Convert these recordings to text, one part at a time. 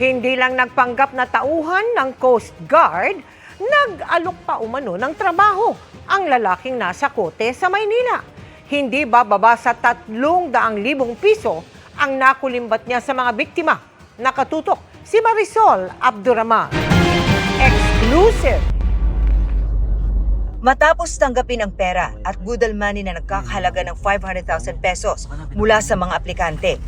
Hindi lang nagpanggap na tauhan ng Coast Guard, nag-alok pa umano ng trabaho ang lalaking nasa kote sa Maynila. Hindi bababa sa 300,000 piso ang nakulimbat niya sa mga biktima. Nakatutok si Marisol Abduraman. Exclusive! Matapos tanggapin ang pera at budal money na nagkakahalaga ng 500,000 pesos mula sa mga aplikante,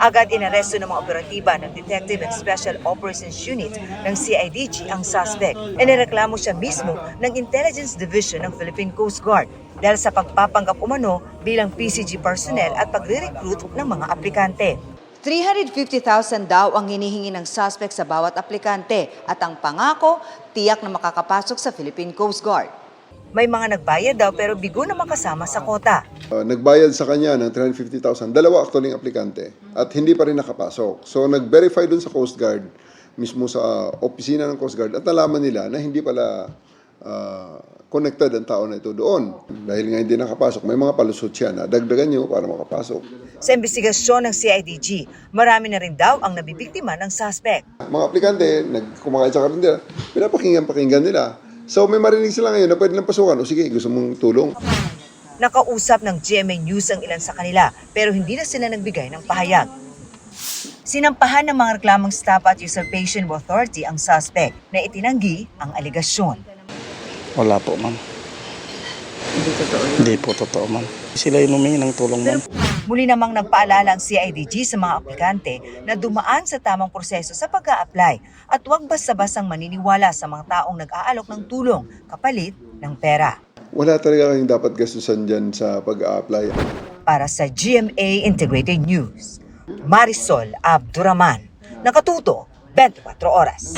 agad inaresto ng mga operatiba ng Detective and Special Operations Unit ng CIDG ang suspect. Inireklamo siya mismo ng Intelligence Division ng Philippine Coast Guard dahil sa pagpapanggap umano bilang PCG personnel at pagre-recruit ng mga aplikante. 350,000 daw ang hinihingi ng suspect sa bawat aplikante at ang pangako, tiyak na makakapasok sa Philippine Coast Guard. May mga nagbayad daw pero bigo na makasama sa kota. Nagbayad sa kanya ng 350,000, dalawa actually ang aplikante at hindi pa rin nakapasok. So nag-verify dun sa Coast Guard, mismo sa opisina ng Coast Guard at nalaman nila na hindi pala connected ang tao na ito doon. Dahil nga hindi nakapasok, may mga palusot siya na dagdagan nyo para makapasok. Sa investigasyon ng CIDG, marami na rin daw ang nabibiktima ng suspect. Mga aplikante, kumakain sa karindera, pinapakinggan nila. So may marinig sila ngayon na pwede lang pasukan. O sige, gusto mong tulong. Nakausap ng GMA News ang ilan sa kanila pero hindi na sila nagbigay ng pahayag. Sinampahan ng mga reklamong stop at usurpation of authority ang suspect na itinanggi ang aligasyon. Wala po, ma'am. Hindi po totoo, ma'am. Sila yung humingi ng tulong, ma'am. Muli namang nagpaalala ang CIDG sa mga aplikante na dumaan sa tamang proseso sa pag-a-apply at huwag basta-bastang maniniwala sa mga taong nag-aalok ng tulong kapalit ng pera. Wala talaga kayong dapat gastusan dyan sa pag-a-apply. Para sa GMA Integrated News, Marisol Abduraman, nakatuto 24 oras.